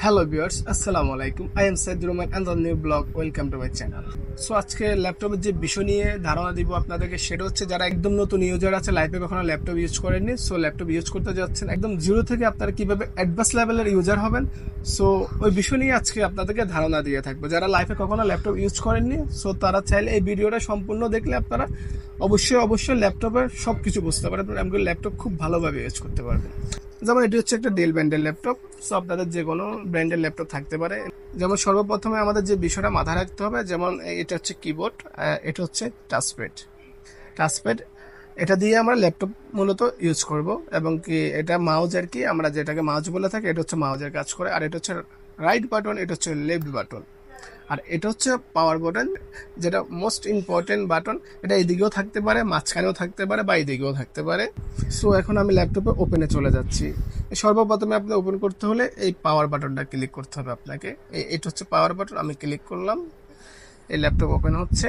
Hello viewers, আসসালামু আলাইকুম। I am Saidur Rahman and the new blog. Welcome to my channel. So আজকে ল্যাপটপের যে বিষয় নিয়ে ধারণা দিব আপনাদেরকে, সেটা হচ্ছে যারা একদম নতুন ইউজার আছে, লাইফে কখনো ল্যাপটপ ইউজ করেননি, সো ল্যাপটপ ইউজ করতে যাচ্ছেন একদম জিরো থেকে, আপনারা কিভাবে অ্যাডভান্স লেভেলের ইউজার হবেন, সো ওই বিষয় নিয়ে আজকে আপনাদেরকে ধারণা দিয়ে থাকবো। যারা লাইফে কখনো ল্যাপটপ ইউজ করেননি, সো তারা চাইলে এই ভিডিওটা সম্পূর্ণ দেখলে আপনারা অবশ্যই ল্যাপটপের সব কিছু বুঝতে পারবেন এবং ল্যাপটপ খুব ভালোভাবে ইউজ করতে পারবেন। যেমন এটি হচ্ছে একটা ডেল ব্র্যান্ডের ল্যাপটপ। সো আপনাদের যে কোনো ব্র্যান্ডের ল্যাপটপ থাকতে পারে। যেমন সর্বপ্রথমে আমাদের যে বিষয়টা মাথায় রাখতে হবে, যেমন এটা হচ্ছে কিবোর্ড, এটা হচ্ছে টাচপ্যাড এটা দিয়ে আমরা ল্যাপটপ মূলত ইউজ করব। এবং কি এটা মাউজ, আর কি আমরা যেটাকে মাউজ বলে থাকি, এটা হচ্ছে মাউজের কাজ করে। আর এটা হচ্ছে রাইট বাটন, এটা হচ্ছে লেফট বাটন। আর এটা হচ্ছে পাওয়ার বাটন, যেটা মোস্ট ইম্পর্টেন্ট বাটন। এটা এদিকেও থাকতে পারে, মাঝখানেও থাকতে পারে, বা এদিকেও থাকতে পারে। সো এখন আমি ল্যাপটপে ওপেনে চলে যাচ্ছি। সর্বপ্রথমে আপনি ওপেন করতে হলে এই পাওয়ার বাটনটা ক্লিক করতে হবে আপনাকে। এটা হচ্ছে পাওয়ার বাটন, আমি ক্লিক করলাম, এই ল্যাপটপ ওপেন হচ্ছে।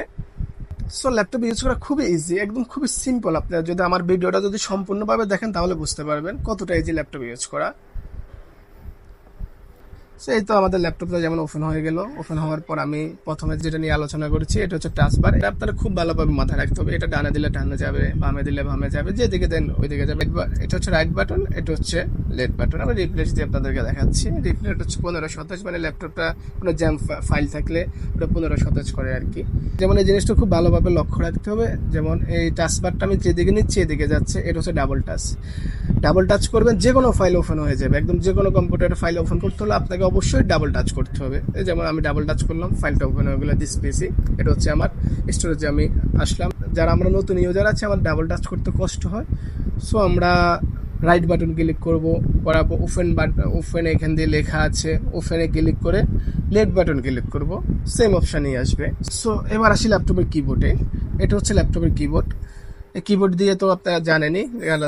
সো ল্যাপটপ ইউজ করা খুবই ইজি, একদম খুবই সিম্পল। আপনারা যদি আমার ভিডিওটা যদি সম্পূর্ণভাবে দেখেন তাহলে বুঝতে পারবেন কতটা ইজি ল্যাপটপ ইউজ করা। সো এই তো আমাদের ল্যাপটপটা যেমন ওপেন হয়ে গেল। ওপেন হওয়ার পর আমি প্রথমে যেটা নিয়ে আলোচনা করেছি, এটা হচ্ছে টাচবার। এটা আপনারা খুব ভালোভাবে মাথায় রাখতে হবে। এটা ডানে দিলে ডানে যাবে, বামে দিলে বামে যাবে, যেদিকে দেন ওইদিকে যাবে। এটা হচ্ছে রাইট বাটন, এটা হচ্ছে লেফট বাটন। আমি রিপ্লেস দিয়ে আপনাদেরকে দেখাচ্ছি। রিপ্লেস হচ্ছে 1527, মানে ল্যাপটপটা কোনো জ্যাম ফাইল থাকলে ওটা 1527 করে আর কি। যেমন এই জিনিসটা খুব ভালোভাবে লক্ষ্য রাখতে হবে। যেমন এই টাচবারটা আমি যেদিকে নিচ্ছি এদিকে যাচ্ছে, এটা হচ্ছে ডাবল টাচ করবেন, যে কোনো ফাইল ওপেন হয়ে যাবে। একদম যে কোনো কম্পিউটারের ফাইল ওপেন করতে হলে আপনাকে অবশ্যই ডাবল টাচ করতে হবে। এই যেমন আমি ডাবল টাচ করলাম, ফাইলটা ওপেন হয়ে গেলো। দিস পিসি, এটা হচ্ছে আমার স্টোরেজে আমি আসলাম। যারা আমরা নতুন ইউজার আছে, আমার ডাবল টাচ করতে কষ্ট হয়, সো আমরা রাইট বাটন ক্লিক করবো, করার পর ওপেন এখান দিয়ে লেখা আছে, ওপেনে ক্লিক করে লেফট বাটন ক্লিক করব, সেম অপশানই আসবে। সো এবার আসি ল্যাপটপের কিবোর্ডে। এটা হচ্ছে ল্যাপটপের কিবোর্ড। কিবোর্ড দিয়ে তো আপনারা জানেনই,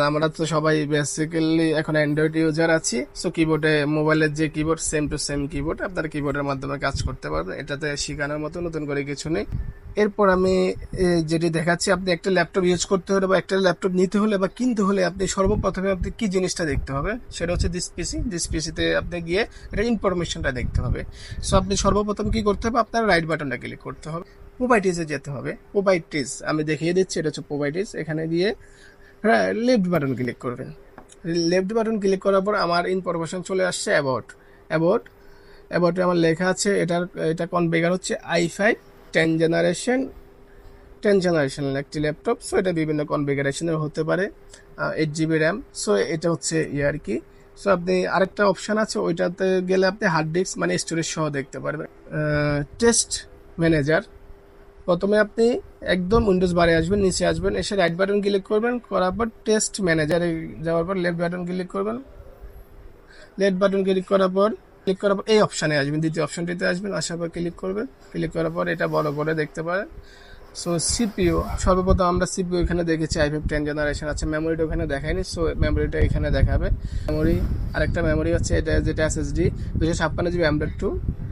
আমরা তো সবাই বেসিক্যালি এখন অ্যান্ড্রয়েড ইউজার আছি। সো কিবোর্ডে মোবাইলের যে keyboard, same to same keyboard, আপনারা কিবোর্ডের মাধ্যমে কাজ করতে পারবেন। এটাতে শেখানোর মতো নতুন করে কিছু নেই। এরপর আমি যেটি দেখাচ্ছি, আপনি একটা ল্যাপটপ ইউজ করতে হলে বা একটা ল্যাপটপ নিতে হলে বা কিনতে হলে আপনি সর্বপ্রথমে আপনি কি জিনিসটা দেখতে হবে, সেটা হচ্ছে দিস পিসিতে আপনি গিয়ে এটা ইনফরমেশনটা দেখতে হবে। সো আপনি সর্বপ্রথম কি করতে হবে, আপনার রাইট বাটনটা ক্লিক করতে হবে, প্রোপার্টিজে যেতে হবে। প্রোপার্টিজ আমি দেখিয়ে দিচ্ছি, এটা হচ্ছে প্রোপার্টিজ। এখানে গিয়ে লেফট বাটন ক্লিক করবেন। লেফট বাটন ক্লিক করার পর আমার ইনফরমেশন চলে আসছে অ্যাবাউটে আমার লেখা আছে এটা কনফিগার হচ্ছে i5 10 জেনারেশনের একটি ল্যাপটপ। সো এটা বিভিন্ন কনফিগারেশনের হতে পারে, 8 GB র্যাম। সো এটা হচ্ছে আর কি। সো আপনি আরেকটা অপশান আছে, ওইটাতে গেলে আপনি হার্ড ডিস্ক মানে স্টোরেজ সহ দেখতে পারবেন। টেস্ট ম্যানেজার, প্রথমে আপনি একদম উইন্ডোজ বারে আসবেন, নিচে আসবেন, এসে রাইট বাটন ক্লিক করবেন, করার পর টেস্ট ম্যানেজারে যাওয়ার পর লেফট বাটন ক্লিক করবেন। ক্লিক করার পর এই অপশানে আসবেন, দ্বিতীয় অপশানটিতে আসবেন, আসার পর ক্লিক করার পর এটা বড় করে দেখতে পারেন। সো সিপিইউ, সর্বপ্রথম আমরা সিপিইউ এখানে দেখেছি i5 10 জেনারেশন আছে। মেমোরিটা ওখানে দেখায়নি, সো মেমোরিটা এখানে দেখাবে। আরেকটা মেমোরি হচ্ছে এটা, যেটা SSD 256 GB M.2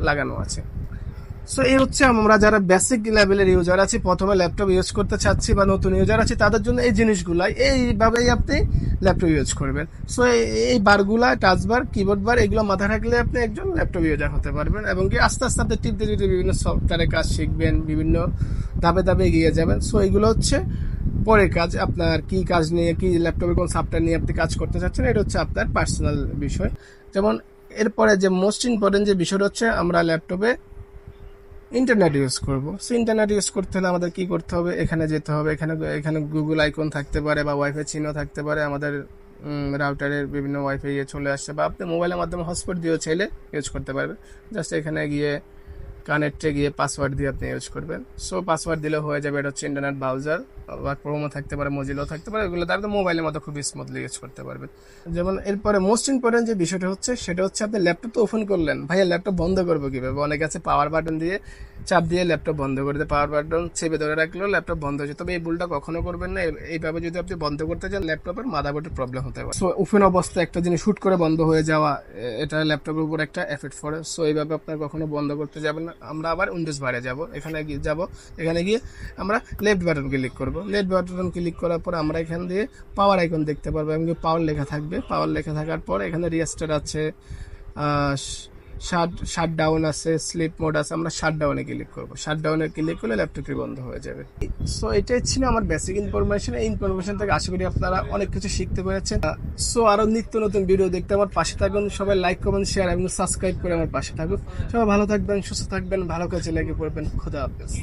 লাগানো আছে। সো এই হচ্ছে আমরা যারা বেসিক লেভেলের ইউজার আছি, প্রথমে ল্যাপটপ ইউজ করতে চাচ্ছি বা নতুন ইউজার আছি, তাদের জন্য এই জিনিসগুলাই এইভাবেই আপনি ল্যাপটপ ইউজ করবেন। সো এই বারগুলা, টাচবার, কিবোর্ড বার, এগুলো মাথায় রাখলে আপনি একজন ল্যাপটপ ইউজার হতে পারবেন। এবং কি আস্তে আস্তে আপনি টিপতে বিভিন্ন সফটওয়্যারের কাজ শিখবেন, বিভিন্ন ধাপে এগিয়ে যাবেন। সো এগুলো হচ্ছে পরের কাজ। আপনার কি কাজ নিয়ে, কি ল্যাপটপে কোন সফটওয়্যার নিয়ে আপনি কাজ করতে চাচ্ছেন, এটা হচ্ছে আপনার পার্সোনাল বিষয়। যেমন এরপরে যে মোস্ট ইম্পর্টেন্ট যে বিষয়টা হচ্ছে, আমরা ল্যাপটপে ইন্টারনেট ইউজ করবো। সো ইন্টারনেট ইউজ করতে হলে আমাদের কি করতে হবে, এখানে যেতে হবে। এখানে গুগল আইকন থাকতে পারে বা ওয়াইফাই চিহ্ন থাকতে পারে। আমাদের রাউটারের বিভিন্ন ওয়াইফাই চলে আসছে, বা আপনি মোবাইলের মাধ্যমে হটস্পট দিয়েও চাইলে ইউজ করতে পারবেন। জাস্ট এখানে গিয়ে কানেক্টে গিয়ে পাসওয়ার্ড দিয়ে আপনি ইউজ করবেন। সো পাসওয়ার্ড দিলে হয়ে যাবে। এটা হচ্ছে ইন্টারনেট ব্রাউজার বা ক্রোমও থাকতে পারে, মজিলাও থাকতে পারে। এগুলো তার মোবাইলের মতো খুব স্মুথলি ইউজ করতে পারবেন। যেমন এরপরে মোস্ট ইম্পর্টেন্ট যে বিষয়টা হচ্ছে, সেটা হচ্ছে আপনি ল্যাপটপ তো ওপেন করলেন, ভাইয়া ল্যাপটপ বন্ধ করবো কিভাবে? অনেকে আছে পাওয়ার বাটন দিয়ে চাপ দিয়ে ল্যাপটপ বন্ধ করে দেয়, পাওয়ার বাটন চেপে ধরে রাখলেও ল্যাপটপ বন্ধ হচ্ছে। তবে এই ভুলটা কখনো করবেন না। এইভাবে যদি আপনি বন্ধ করতে চান, ল্যাপটপের মাদারবোর্ডের প্রবলেম হতে পারে। সো ওপেন অবস্থায় একটা জিনিস হুট করে বন্ধ হয়ে যাওয়া, এটা ল্যাপটপের উপর একটা এফেক্ট পড়ে। সো এইভাবে আপনার কখনো বন্ধ করতে যাবেন না। আমরা আবার উইন্ডোজ বারে যাব, এখানে গিয়ে আমরা লেফট বাটন ক্লিক করব। লেফট বাটন ক্লিক করার পর আমরা এখান দিয়ে পাওয়ার আইকন দেখতে পারবো, এবং পাওয়ার লেখা থাকবে। পাওয়ার লেখা থাকার পর এখানে রিস্টার্ট আছে, শাট ডাউন আছে, স্লিপ মোড আছে, আমরা শাট ডাউনে ক্লিক করবো। শাট ডাউনে ক্লিক করলে ল্যাপটপটি বন্ধ হয়ে যাবে। সো এটাই ছিল আমার বেসিক ইনফরমেশন। এই ইনফরমেশন থেকে আশা করি আপনারা অনেক কিছু শিখতে পেরেছেন। সো আরো নিত্য নতুন ভিডিও দেখতে আমার পাশে থাকুন। সবাই লাইক, কমেন্ট, শেয়ার এবং সাবস্ক্রাইব করে আমার পাশে থাকুন। সবাই ভালো থাকবেন, সুস্থ থাকবেন, ভালো কাজে লেগে পড়বেন। খোদা হাফেজ।